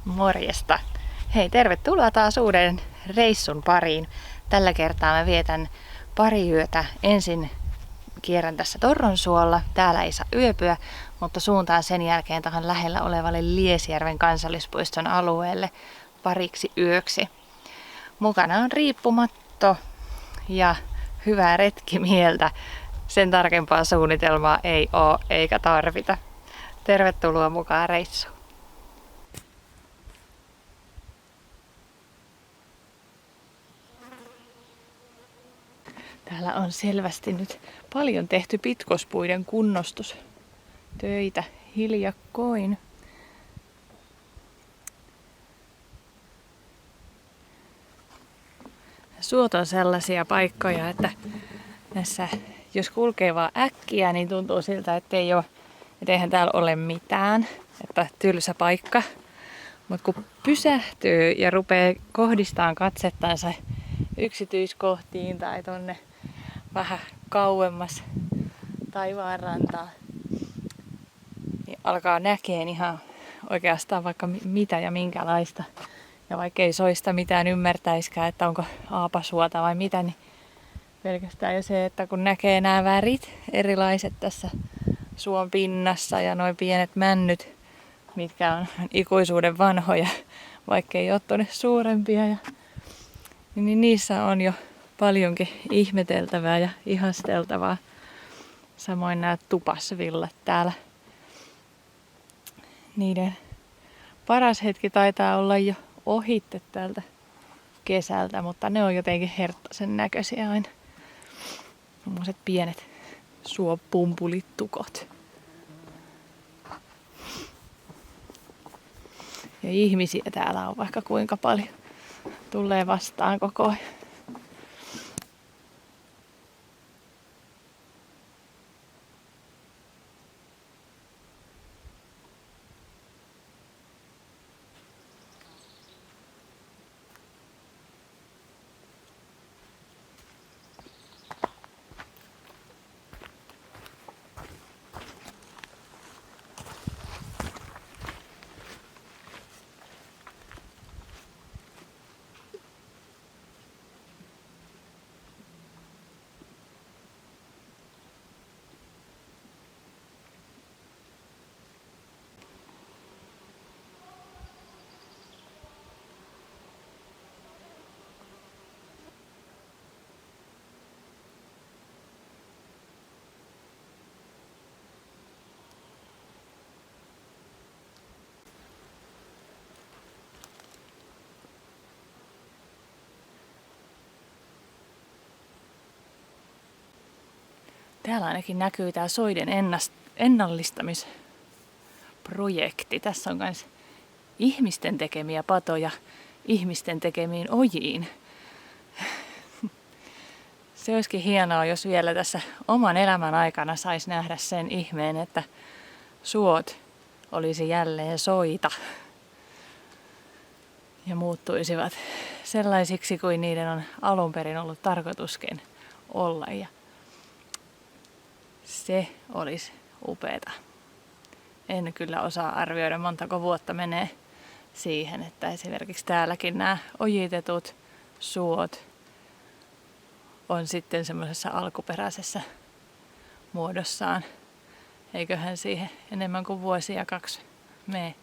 Morjesta! Hei, tervetuloa taas uuden reissun pariin. Tällä kertaa mä vietän pari yötä. Ensin kierrän tässä Torronsuolla. Täällä ei saa yöpyä, mutta suuntaan sen jälkeen tähän lähellä olevalle Liesjärven kansallispuiston alueelle pariksi yöksi. Mukana on riippumatto ja hyvää retkimieltä. Sen tarkempaa suunnitelmaa ei oo eikä tarvita. Tervetuloa mukaan reissuun. Täällä on selvästi nyt paljon tehty pitkospuiden kunnostustöitä hiljakkoin. Suot on sellaisia paikkoja, että näissä, jos kulkee vaan äkkiä, niin tuntuu siltä, että eihän täällä ole mitään, että tylsä paikka. Mutta kun pysähtyy ja rupeaa kohdistamaan katsettansa yksityiskohtiin tai tonne vähän kauemmas taivaanrantaan, niin alkaa näkeen ihan oikeastaan vaikka mitä ja minkälaista. Ja vaikka ei soista mitään ymmärtäiskään, että onko aapasuota vai mitä, niin pelkästään jo se, että kun näkee nämä värit erilaiset tässä suon pinnassa ja noin pienet männyt, mitkä on ikuisuuden vanhoja, vaikka ei ole tuonne suurempia, niin niissä on jo paljonkin ihmeteltävää ja ihasteltavaa. Samoin nämä tupasvillat täällä. Niiden paras hetki taitaa olla jo ohitte tältä kesältä, mutta ne on jotenkin herttaisen näköisiä aina. Sellaiset pienet suopumpulitukot. Ja ihmisiä täällä on vaikka kuinka paljon. Tulee vastaan koko ajan. Täällä ainakin näkyy tää soiden ennallistamisprojekti. Tässä on myös ihmisten tekemiä patoja ihmisten tekemiin ojiin. Se olisikin hienoa, jos vielä tässä oman elämän aikana saisi nähdä sen ihmeen, että suot olisi jälleen soita ja muuttuisivat sellaisiksi kuin niiden on alun perin ollut tarkoituskin olla. Ja se olisi upeeta. En kyllä osaa arvioida, montako vuotta menee siihen, että esimerkiksi täälläkin nämä ojitetut suot on sitten semmoisessa alkuperäisessä muodossaan. Eiköhän siihen enemmän kuin vuosia 2 mene.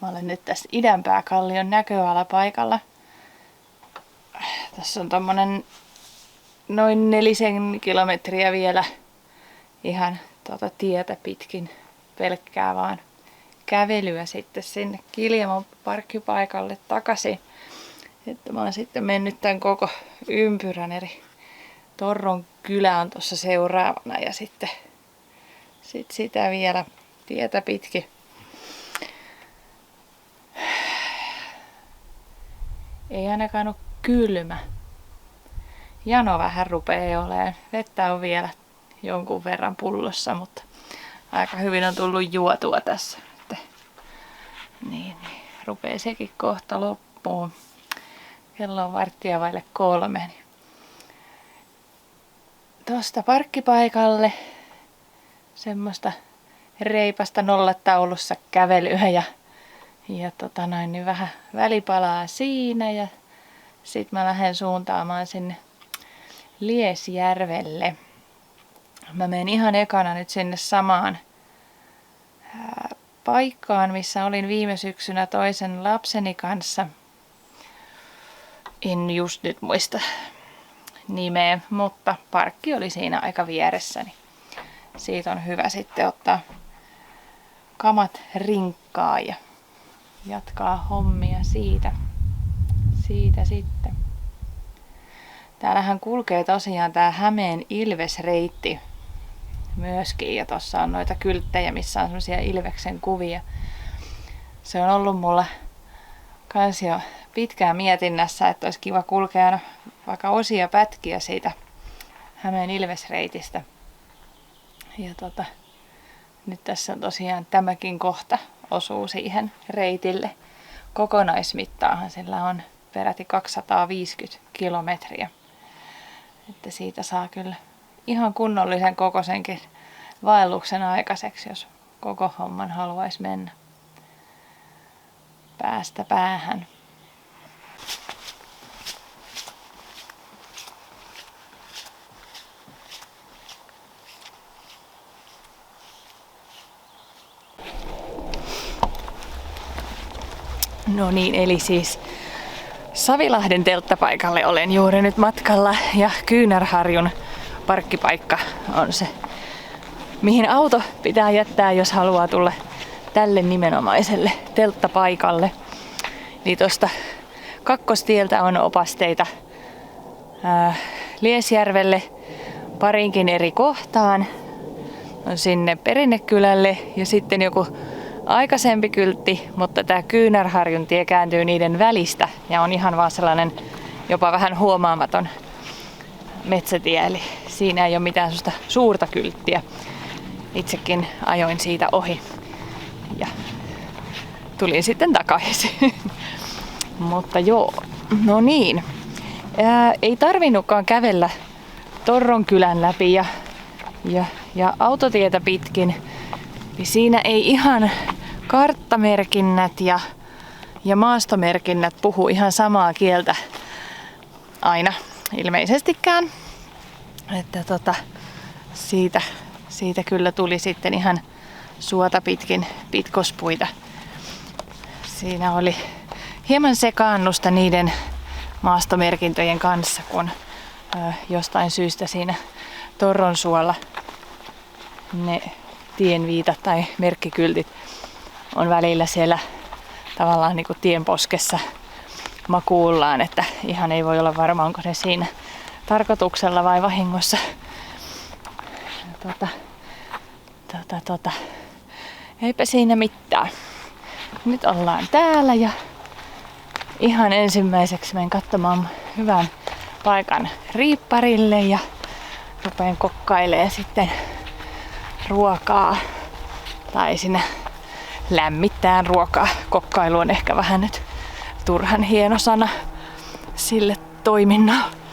Mä olen nyt tässä Idänpääkallion näköalapaikalla. Tässä on tommonen noin 4 kilometriä vielä ihan tietä pitkin pelkkää vaan kävelyä sitten sinne Kiljamon parkkipaikalle takaisin. Että mä oon sitten mennyt tämän koko ympyrän eri Torron kylä on tuossa seuraavana ja sitten sitä vielä tietä pitkin. Ei ainakaan ole kylmä. Jano vähän rupeaa olemaan. Vettä on vielä jonkun verran pullossa, mutta aika hyvin on tullut juotua tässä. Että niin, rupeaa sekin kohta loppuun. Kello on 2:15. Niin tuosta parkkipaikalle semmoista reipasta nollataulussa kävelyä ja niin vähän välipalaa siinä ja sit mä lähden suuntaamaan sinne Liesjärvelle. Mä menen ihan ekana nyt sinne samaan paikkaan, missä olin viime syksynä toisen lapseni kanssa. En just nyt muista nimeä, mutta parkki oli siinä aika vieressäni. Siitä on hyvä sitten ottaa kamat rinkkaan ja jatkaa hommia siitä sitten. Täällähän kulkee tosiaan tää Hämeen Ilvesreitti myöskin ja tossa on noita kylttejä, missä on semmosia ilveksen kuvia. Se on ollut mulla kans jo pitkään mietinnässä, että olisi kiva kulkea vaikka osia pätkiä siitä Hämeen Ilvesreitistä. Ja nyt tässä on tosiaan tämäkin kohta osuu siihen reitille. Kokonaismittaahan sillä on peräti 250 kilometriä. Että siitä saa kyllä ihan kunnollisen kokoisenkin vaelluksen aikaiseksi, jos koko homman haluaisi mennä päästä päähän. No niin, eli siis Savilahden telttapaikalle olen juuri nyt matkalla ja Kyynärharjun parkkipaikka on se, mihin auto pitää jättää, jos haluaa tulla tälle nimenomaiselle telttapaikalle. Eli tuosta Kakkostieltä on opasteita Liesjärvelle parinkin eri kohtaan. On sinne Perinnekylälle ja sitten joku aikaisempi kyltti, mutta tämä Kyynärharjun tie kääntyy niiden välistä ja on ihan vaan sellainen jopa vähän huomaamaton metsätie, eli siinä ei ole mitään sellaista suurta kylttiä. Itsekin ajoin siitä ohi ja tulin sitten takaisin. Mutta joo, no niin. Ei tarvinnutkaan kävellä Torron kylän läpi ja autotietä pitkin. Siinä ei ihan karttamerkinnät ja maastomerkinnät puhu ihan samaa kieltä aina ilmeisestikään. Että siitä kyllä tuli sitten ihan suota pitkin pitkospuita. Siinä oli hieman sekaannusta niiden maastomerkintöjen kanssa, kun jostain syystä siinä Torron suolla ne tienviitat tai merkkikyltit on välillä siellä tavallaan niin kuin tienposkessa makuullaan, että ihan ei voi olla varma, onko ne siinä tarkoituksella vai vahingossa. Eipä siinä mitään. Nyt ollaan täällä ja ihan ensimmäiseksi menen katsomaan hyvän paikan riipparille ja rupean kokkailemaan sitten ruokaa tai sinne lämmittään ruokaa. Kokkailu on ehkä vähän nyt turhan hieno sana sille toiminnalle.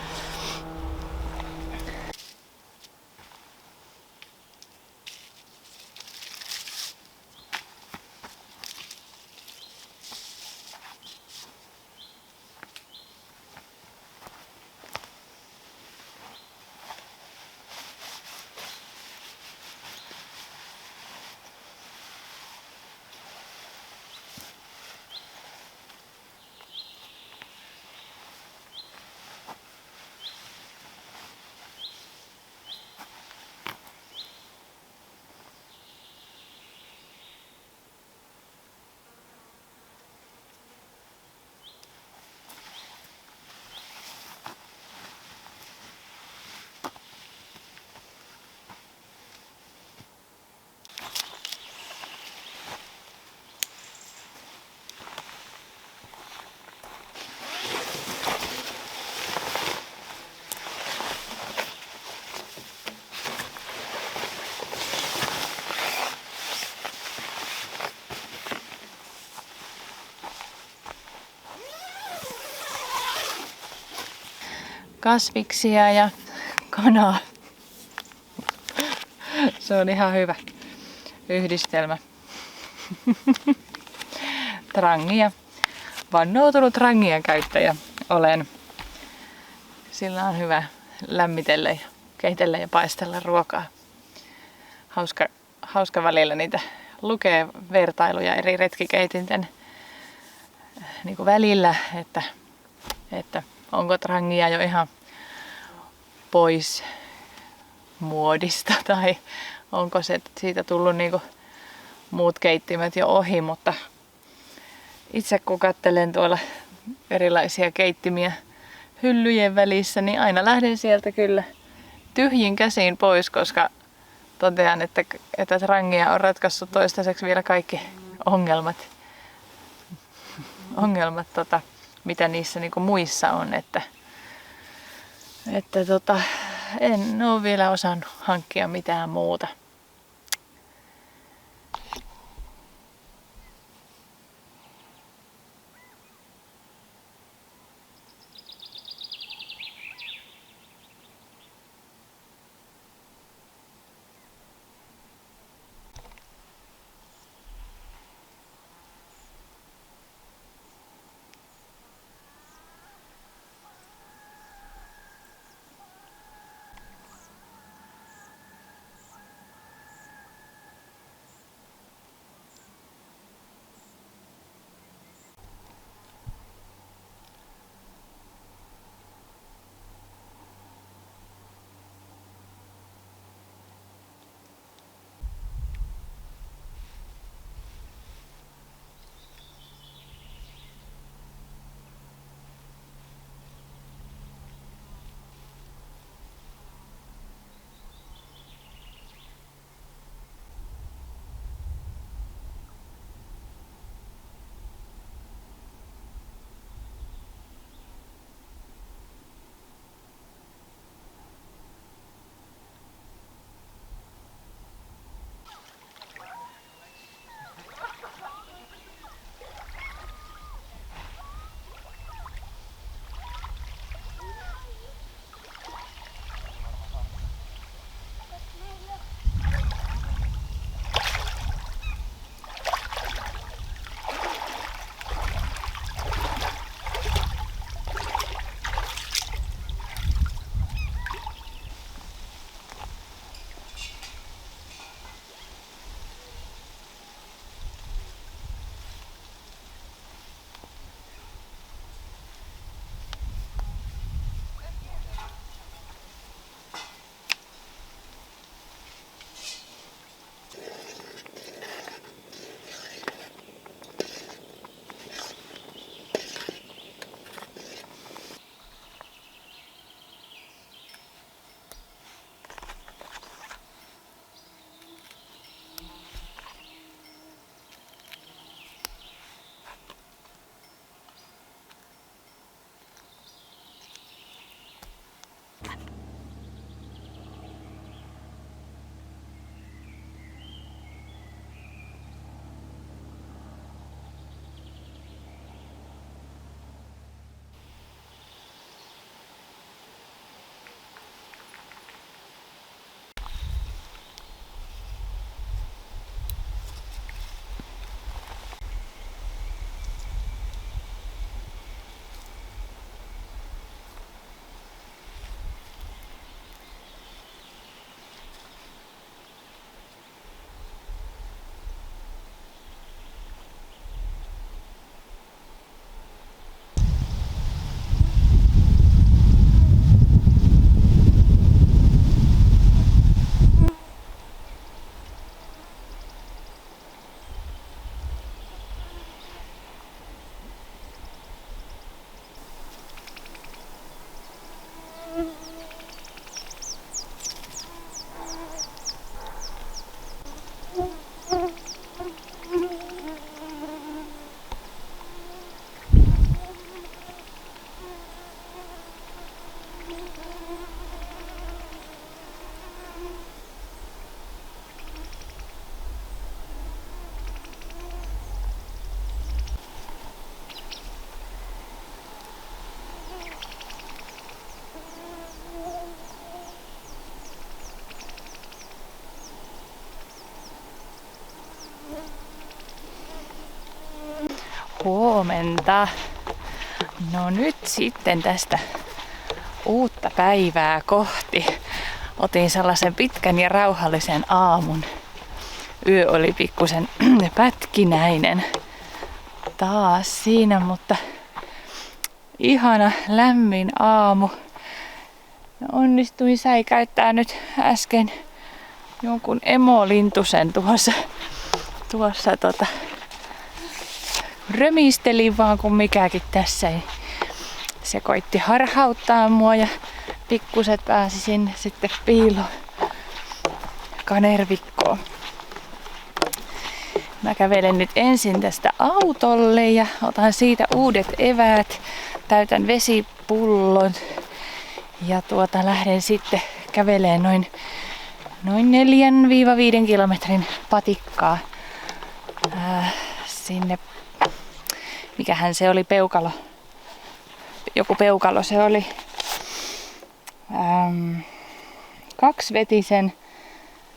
kasviksia ja kanaa. Se on ihan hyvä yhdistelmä. Trangia. Vannoutunut trangia käyttäjä olen. Sillä on hyvä lämmitellä ja keitellä ja paistella ruokaa. Hauska välillä niitä lukee vertailuja eri retkikeitinten niin kuin välillä, että onko trangia jo ihan pois muodista tai onko se siitä tullut niin kuin muut keittimet jo ohi, mutta itse kun katselen tuolla erilaisia keittimiä hyllyjen välissä, niin aina lähden sieltä kyllä tyhjin käsiin pois, koska totean, että trangia on ratkaissut toistaiseksi vielä kaikki ongelmat mitä niissä niinku muissa on, että en ole vielä osannut hankkia mitään muuta. Huomenta. No nyt sitten tästä uutta päivää kohti. Otin sellaisen pitkän ja rauhallisen aamun. Yö oli pikkusen pätkinäinen taas siinä, mutta ihana lämmin aamu. Onnistuin säikäyttää nyt äsken jonkun emolintusen tuossa römistelin vaan kun mikäkin tässä. Se koitti harhauttaa mua ja pikkuset pääsi sinne sitten piiloon kanervikkoon. Mä kävelen nyt ensin tästä autolle ja otan siitä uudet eväät, täytän vesipullon ja lähden sitten kävelemään noin 4-5 kilometrin patikkaa sinne, mikähän se oli, peukalo. Joku peukalo se oli.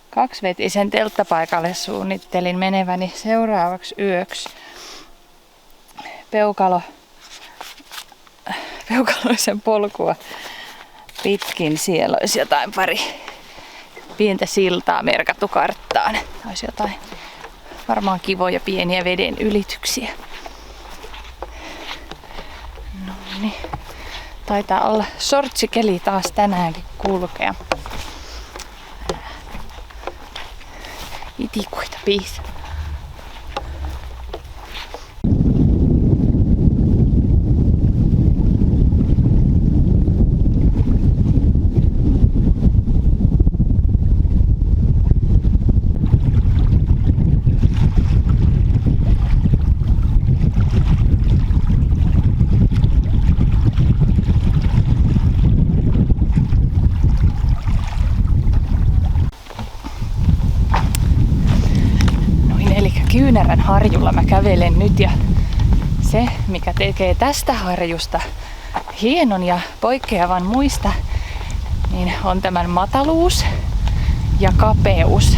Kaksivetisen telttapaikalle suunnittelin meneväni seuraavaksi yöksi. Peukaloisen polkua pitkin. Siellä olisi jotain pari pientä siltaa merkattu karttaan. Olisi jotain varmaan kivoja pieniä veden ylityksiä. No niin. Taitaa olla sortsikeli taas tänäänkin kulkea. Itikuita piis. Kyynärän harjulla mä kävelen nyt ja se, mikä tekee tästä harjusta hienon ja poikkeavan muista, niin on tämän mataluus ja kapeus.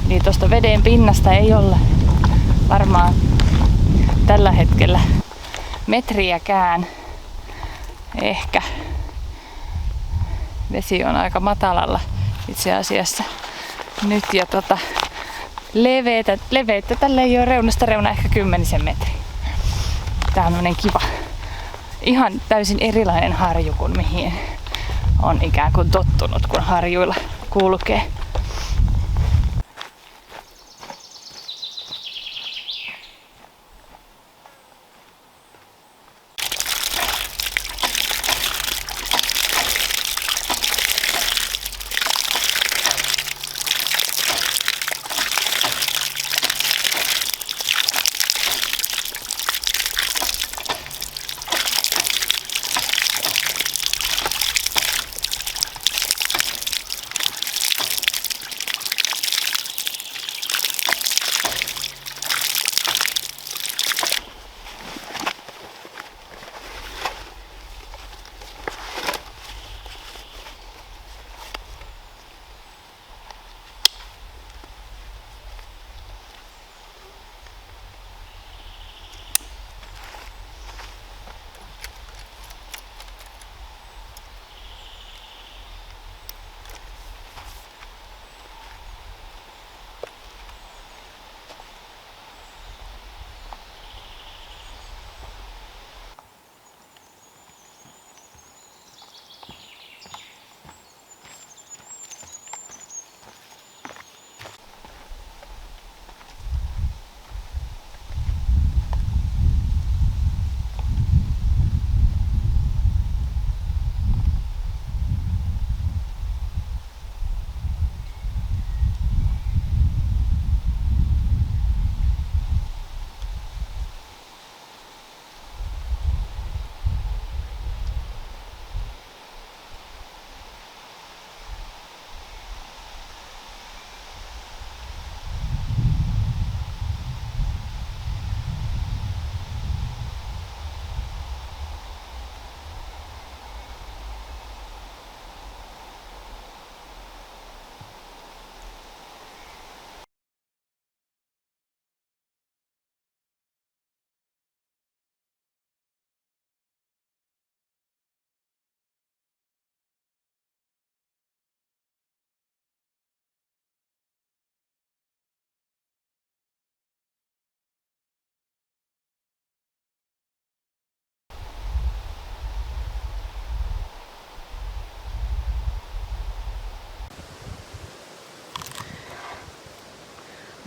Eli tuosta veden pinnasta ei olla varmaan tällä hetkellä metriäkään ehkä. Vesi on aika matalalla itse asiassa nyt ja leveyttä tällä ei ole reunasta reuna ehkä 10 metriä. Tää on tämmönen kiva, ihan täysin erilainen harju kuin mihin on ikään kuin tottunut, kun harjuilla kulkee.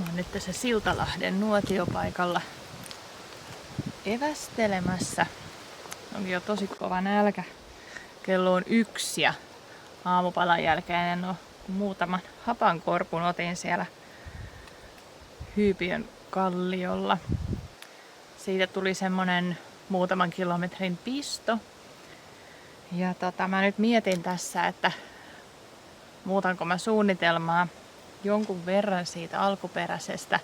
Mä oon nyt tässä Siltalahden nuotiopaikalla evästelemässä. Onkin jo tosi kova nälkä. Kello on 1 ja aamupalan jälkeen en oo muutaman hapankorpun otin siellä Hyypiön kalliolla. Siitä tuli semmonen muutaman kilometrin pisto. Ja mä nyt mietin tässä, että muutanko mä suunnitelmaa jonkun verran siitä alkuperäisestä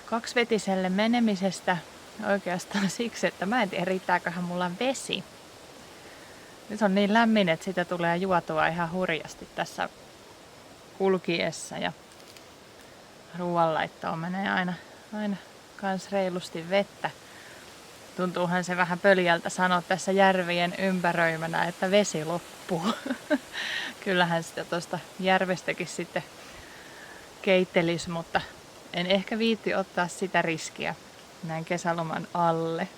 kaksivetiselle menemisestä oikeastaan siksi, että mä en tiedä riittääköhän mulla vesi. Nyt on niin lämmin, että sitä tulee juotua ihan hurjasti tässä kulkiessa ja ruoanlaittoon menee aina kans reilusti vettä. Tuntuuhan se vähän pöljältä sanoa tässä järvien ympäröimänä, että vesi loppuu. Kyllähän sitä tuosta järvestäkin sitten keittelis, mutta en ehkä viitti ottaa sitä riskiä näin kesäloman alle.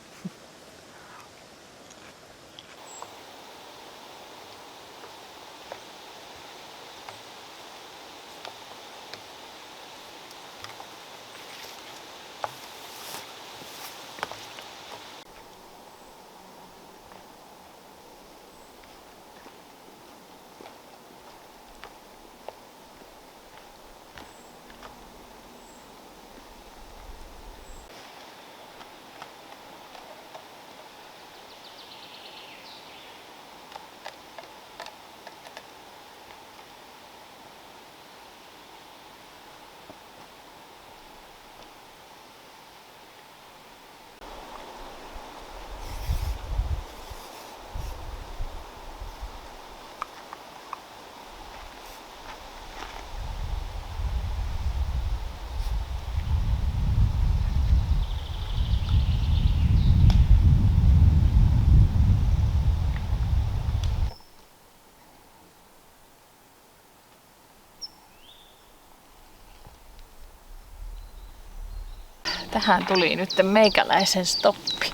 Tähän tuli nyt meikäläisen stoppi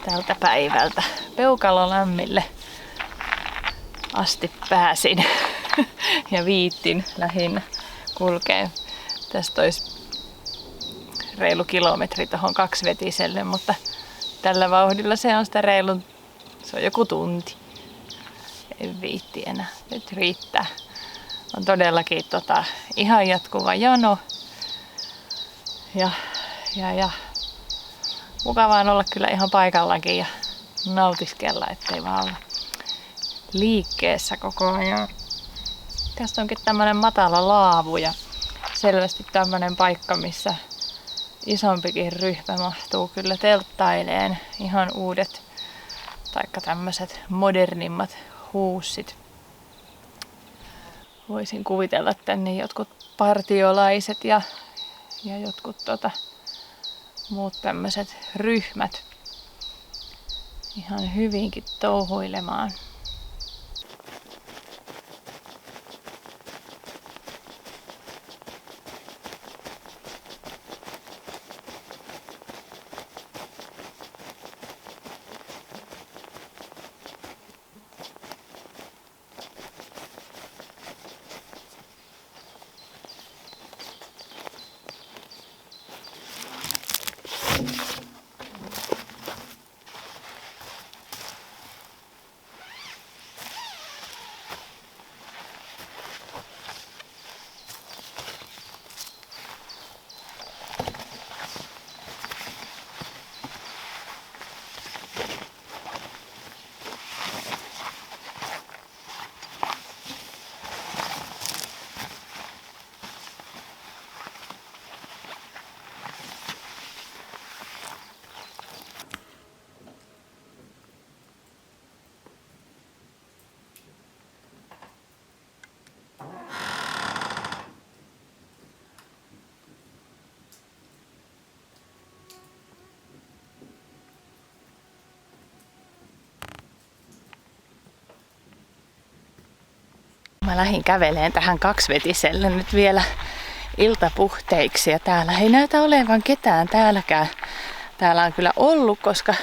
tältä päivältä. Peukalolämmille asti pääsin ja viittin lähinnä kulkea. Tästä olisi reilu kilometri tuohon kaksivetiselle, mutta tällä vauhdilla se on sitä se on joku tunti. En viitti enää. Nyt riittää. On todellakin ihan jatkuva jano. Ja mukavaa on olla kyllä ihan paikallakin ja nautiskella, ettei vaan olla liikkeessä koko ajan. Tästä onkin tämmönen matala laavu ja selvästi tämmönen paikka, missä isompikin ryhmä mahtuu kyllä telttaileen. Ihan uudet taikka tämmöiset modernimmat huussit. Voisin kuvitella tänne jotkut partiolaiset ja jotkut muut tämmöiset ryhmät ihan hyvinkin touhuilemaan. Mä lähdin käveleen tähän kaksivetiselle nyt vielä iltapuhteiksi ja täällä ei näytä olevan ketään täälläkään. Täällä on kyllä ollut, koska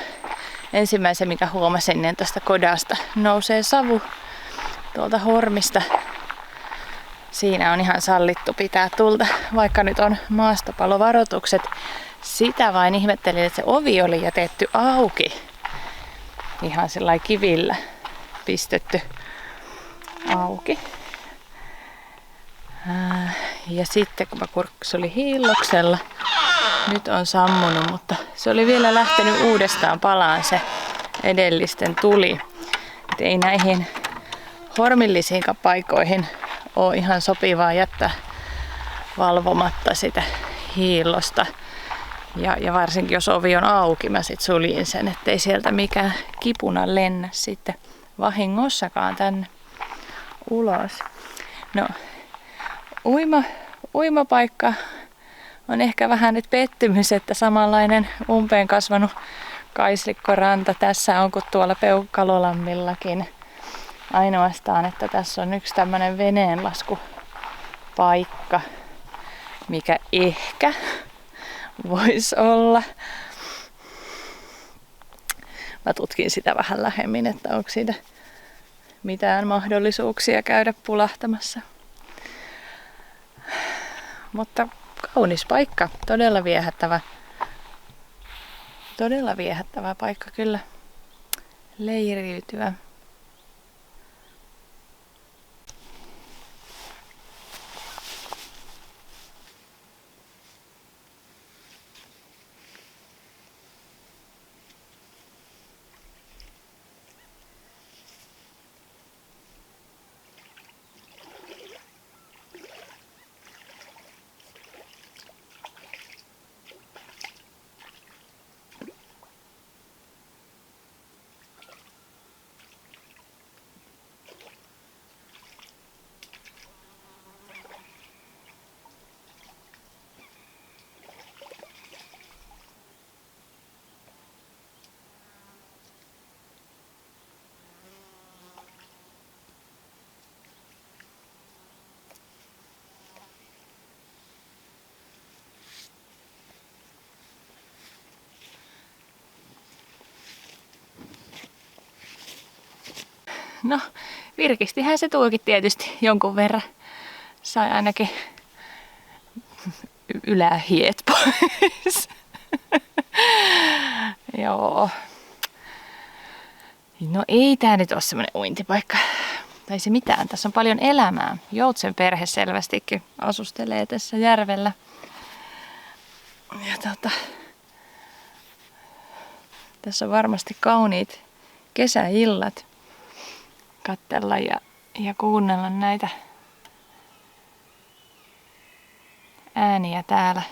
ensimmäisen mikä huomasin, niin tästä kodasta nousee savu tuolta hormista siinä on ihan sallittu pitää tulta, vaikka nyt on maastopalovaroitukset. Sitä vain ihmettelin, että se ovi oli jätetty auki. Ihan sellainen kivillä pistetty auki. Ja sitten kun mä kurkkusin hiilloksella, nyt on sammunut, mutta se oli vielä lähtenyt uudestaan palaan se edellisten tuli. Et ei näihin hormillisiin paikoihin ole ihan sopivaa jättää valvomatta sitä hiillosta. Ja varsinkin jos ovi on auki, mä sit suljin sen, ettei sieltä mikään kipuna lennä sitten vahingossakaan tänne ulos. No, uimapaikka on ehkä vähän nyt pettymys, että samanlainen umpeen kasvanut kaislikkoranta tässä on kuin tuolla Peukkalolammillakin. Ainoastaan, että tässä on yksi tämmönen veneenlaskupaikka, mikä ehkä voisi olla. Mä tutkin sitä vähän lähemmin, että onko siitä mitään mahdollisuuksia käydä pulahtamassa. Mutta kaunis paikka, todella viehättävä. Todella viehättävä paikka kyllä leiriytyä. No, virkistihän se tuokin tietysti jonkun verran. Sai ainakin ylähiet pois. Joo. No ei tää nyt ole semmonen uintipaikka. Tai se mitään. Tässä on paljon elämää. Joutsen perhe selvästikin asustelee tässä järvellä. Ja tässä on varmasti kauniit kesäillat. Katsella ja kuunnella näitä ääniä täällä.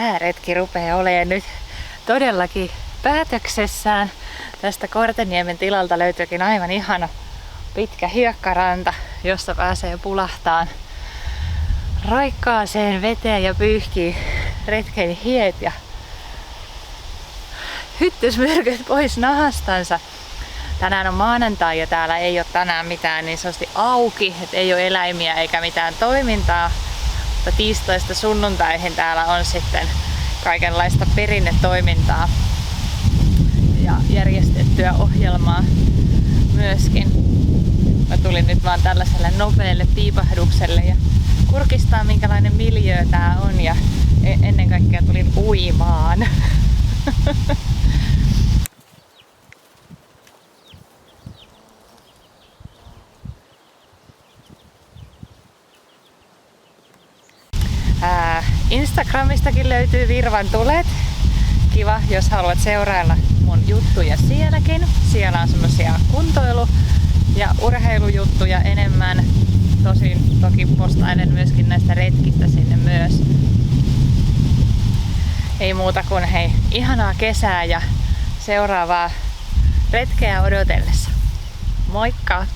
Tää retki rupeaa olemaan nyt todellakin päätöksessään. Tästä Korteniemen tilalta löytyykin aivan ihana pitkä hiekkaranta, jossa pääsee pulahtaan raikkaaseen veteen ja pyyhkii retken hiet ja hyttysmyrkyt pois nahastansa. Tänään on maanantai ja täällä ei ole tänään mitään niin sanotusti auki, että ei ole eläimiä eikä mitään toimintaa. Mutta tiistaista sunnuntaihin täällä on sitten kaikenlaista perinnetoimintaa ja järjestettyä ohjelmaa myöskin. Mä tulin nyt vaan tällaiselle nopealle piipahdukselle ja kurkistaa minkälainen miljöö tää on ja ennen kaikkea tulin uimaan. Instagramistakin löytyy Virvan tulet. Kiva, jos haluat seurailla mun juttuja sielläkin. Siellä on semmosia kuntoilu- ja urheilujuttuja enemmän. Toki postailen myöskin näistä retkistä sinne myös. Ei muuta kuin hei, ihanaa kesää ja seuraavaa retkeä odotellessa. Moikka!